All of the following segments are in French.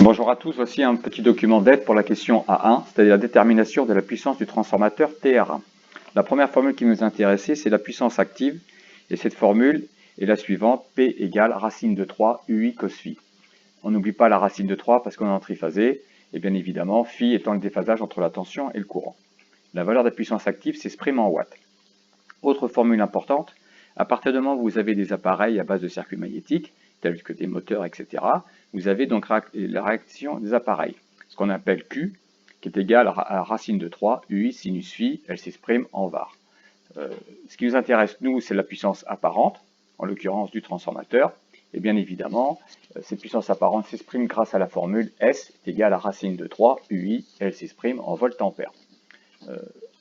Bonjour à tous, voici un petit document d'aide pour la question A1, c'est-à-dire la détermination de la puissance du transformateur TR1. La première formule qui nous intéressait, c'est la puissance active, et cette formule est la suivante, P égale racine de 3 UI cos phi. On n'oublie pas la racine de 3 parce qu'on est en triphasé, et bien évidemment, phi étant le déphasage entre la tension et le courant. La valeur de la puissance active s'exprime en watts. Autre formule importante, à partir du moment où vous avez des appareils à base de circuits magnétiques, tels que des moteurs, etc., vous avez donc la réaction des appareils, ce qu'on appelle Q, qui est égal à racine de 3, UI sinus phi, elle s'exprime en var. Ce qui nous intéresse, nous, c'est la puissance apparente, en l'occurrence du transformateur, et bien évidemment, cette puissance apparente s'exprime grâce à la formule S est égal à racine de 3, UI, elle s'exprime en volt-ampère.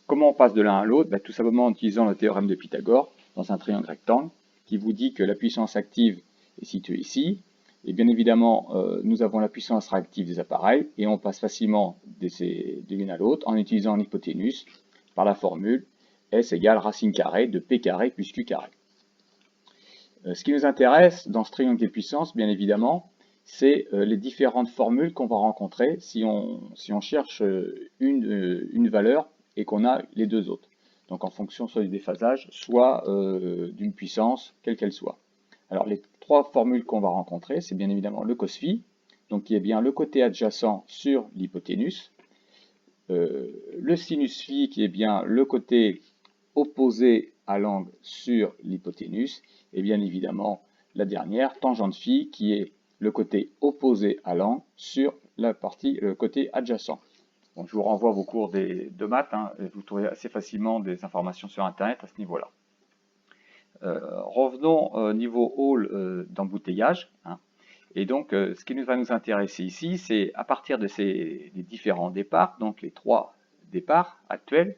Comment on passe de l'un à l'autre? Tout simplement en utilisant le théorème de Pythagore dans un triangle rectangle qui vous dit que la puissance active est située ici. Et bien évidemment, nous avons la puissance réactive des appareils et on passe facilement de l'une à l'autre en utilisant l'hypoténuse par la formule S égale racine carrée de P carré plus Q carré. Ce qui nous intéresse dans ce triangle des puissances, bien évidemment, c'est les différentes formules qu'on va rencontrer si on cherche une valeur et qu'on a les deux autres. Donc en fonction soit du déphasage, soit d'une puissance, quelle qu'elle soit. Alors les trois formules qu'on va rencontrer, c'est bien évidemment le cos phi, donc qui est bien le côté adjacent sur l'hypoténuse, le sinus phi qui est bien le côté opposé à l'angle sur l'hypoténuse, et bien évidemment la dernière, tangente phi, qui est le côté opposé à l'angle sur le côté adjacent. Bon, je vous renvoie vos cours de maths, et vous trouvez assez facilement des informations sur Internet à ce niveau-là. Revenons au niveau hall d'embouteillage. Et donc, ce qui va nous intéresser ici, c'est à partir de des différents départs, donc les trois départs actuels,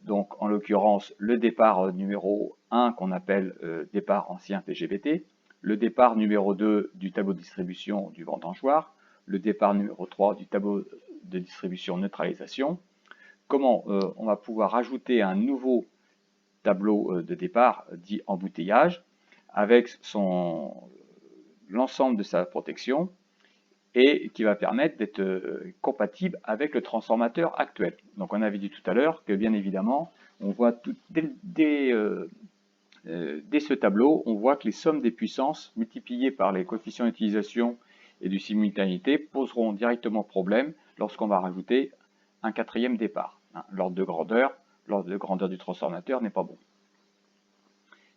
donc en l'occurrence le départ numéro 1 qu'on appelle départ ancien TGBT, le départ numéro 2 du tableau de distribution du vendangeoir, le départ numéro 3 du tableau de distribution neutralisation. Comment on va pouvoir ajouter un nouveau tableau de départ dit embouteillage avec l'ensemble de sa protection et qui va permettre d'être compatible avec le transformateur actuel. Donc on avait dit tout à l'heure que bien évidemment, on voit dès ce tableau, on voit que les sommes des puissances multipliées par les coefficients d'utilisation et de simultanéité poseront directement problème lorsqu'on va rajouter un quatrième départ. L'ordre de grandeur du transformateur n'est pas bon.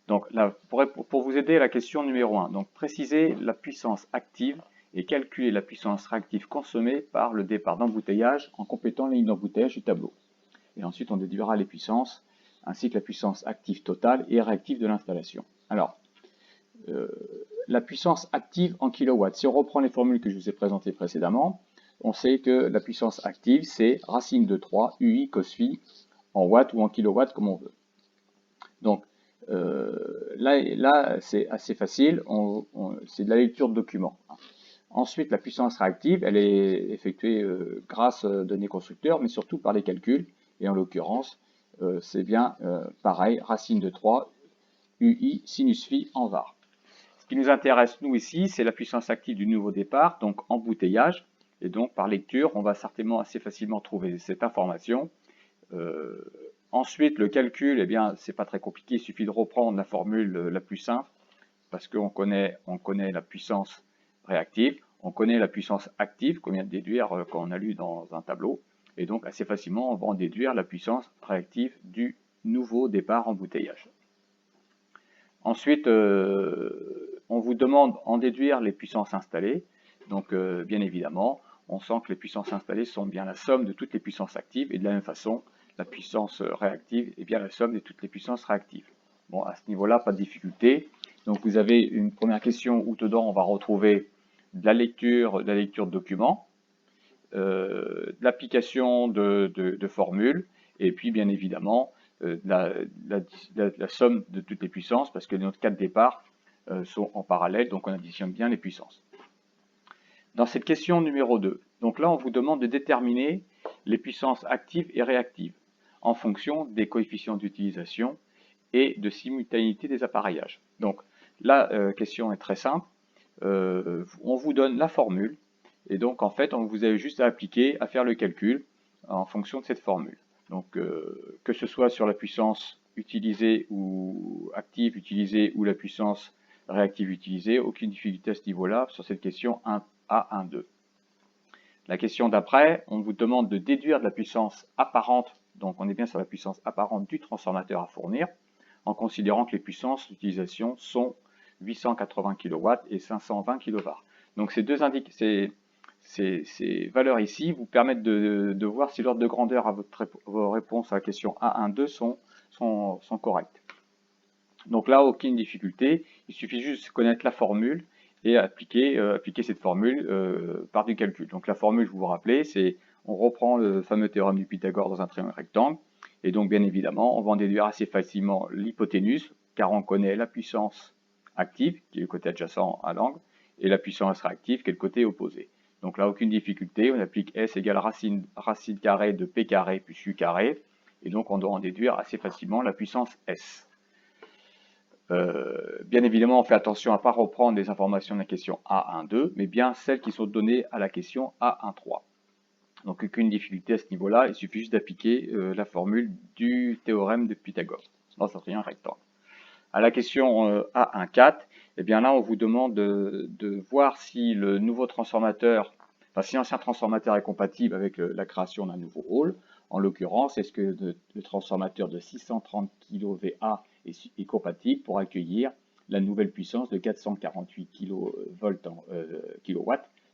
Donc là, pour vous aider à la question numéro 1, donc préciser la puissance active et calculer la puissance réactive consommée par le départ d'embouteillage en complétant les lignes d'embouteillage du tableau. Et ensuite, on déduira les puissances, ainsi que la puissance active totale et réactive de l'installation. Alors, la puissance active en kilowatts, si on reprend les formules que je vous ai présentées précédemment, on sait que la puissance active, c'est racine de 3 UI cos phi en watts ou en kilowatts, comme on veut. Donc, là c'est assez facile, c'est de la lecture de documents. Ensuite, la puissance réactive, elle est effectuée grâce aux données constructeurs, mais surtout par les calculs. Et en l'occurrence, c'est bien pareil, racine de 3, UI sinus phi en var. Ce qui nous intéresse, nous, ici, c'est la puissance active du nouveau départ, donc embouteillage. Et donc, par lecture, on va certainement assez facilement trouver cette information. Ensuite, le calcul, eh bien, c'est pas très compliqué, il suffit de reprendre la formule la plus simple, parce qu'on connaît la puissance réactive, on connaît la puissance active qu'on vient de déduire quand on a lu dans un tableau, et donc assez facilement on va en déduire la puissance réactive du nouveau départ embouteillage. Ensuite, on vous demande en déduire les puissances installées, donc bien évidemment, on sent que les puissances installées sont bien la somme de toutes les puissances actives, et de la même façon, la puissance réactive est bien la somme de toutes les puissances réactives. Bon, à ce niveau-là, pas de difficulté. Donc vous avez une première question où dedans on va retrouver de la lecture de documents, de l'application de formules, et puis bien évidemment la somme de toutes les puissances, parce que nos cas de départ sont en parallèle, donc on additionne bien les puissances. Dans cette question numéro 2, donc là on vous demande de déterminer les puissances actives et réactives en fonction des coefficients d'utilisation et de simultanéité des appareillages. Donc la question est très simple. on vous donne la formule, et donc en fait, vous avez juste à appliquer, à faire le calcul en fonction de cette formule. Donc que ce soit sur la puissance utilisée ou active utilisée ou la puissance réactive utilisée, aucune difficulté à ce niveau-là sur cette question 1A, 1,2. La question d'après, on vous demande de déduire de la puissance apparente, donc on est bien sur la puissance apparente du transformateur à fournir, en considérant que les puissances d'utilisation sont 880 kW et 520 kV. Donc ces valeurs ici vous permettent de voir si l'ordre de grandeur à vos réponses à la question A1, 2 sont correctes. Donc là, aucune difficulté, il suffit juste de connaître la formule et appliquer cette formule par du calcul. Donc la formule, vous vous rappelez, c'est on reprend le fameux théorème du Pythagore dans un triangle rectangle, et donc bien évidemment, on va en déduire assez facilement l'hypoténuse, car on connaît la puissance active, qui est le côté adjacent à l'angle, et la puissance réactive, qui est le côté opposé. Donc là, aucune difficulté, on applique S égale racine carrée de P carré plus U carré, et donc on doit en déduire assez facilement la puissance S. Bien évidemment, on fait attention à ne pas reprendre les informations de la question A1,2, mais bien celles qui sont données à la question A1,3. Donc aucune difficulté à ce niveau-là, il suffit juste d'appliquer la formule du théorème de Pythagore dans un triangle rectangle. À la question A1,4, eh bien là on vous demande de voir si le nouveau transformateur, enfin si l'ancien transformateur est compatible avec la création d'un nouveau rôle. En l'occurrence, est-ce que le transformateur de 630 kVA est compatible pour accueillir la nouvelle puissance de 448 kW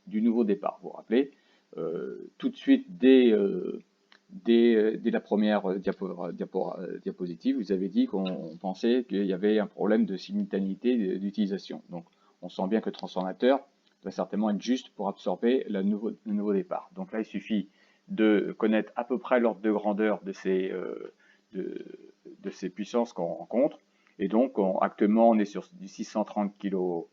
du nouveau départ. Vous vous rappelez, tout de suite dès la première diapositive, vous avez dit qu'on pensait qu'il y avait un problème de simultanéité d'utilisation. Donc on sent bien que le transformateur doit certainement être juste pour absorber le nouveau départ. Donc là, il suffit de connaître à peu près l'ordre de grandeur de ces puissances qu'on rencontre. Et donc, actuellement, on est sur du 630 kW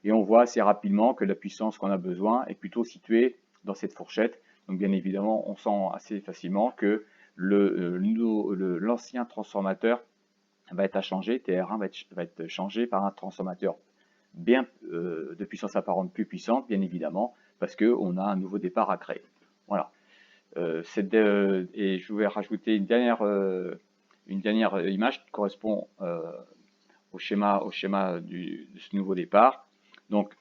et on voit assez rapidement que la puissance qu'on a besoin est plutôt située dans cette fourchette. Donc, bien évidemment, on sent assez facilement que l'ancien transformateur va être à changer, TR1 va être changé par un transformateur de puissance apparente plus puissante, bien évidemment, parce qu'on a un nouveau départ à créer. Voilà. Et je vais rajouter une dernière image qui correspond au schéma de ce nouveau départ. Donc,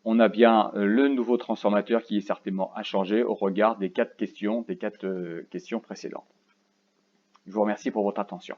on a bien le nouveau transformateur qui est certainement à changer au regard des quatre questions précédentes. Je vous remercie pour votre attention.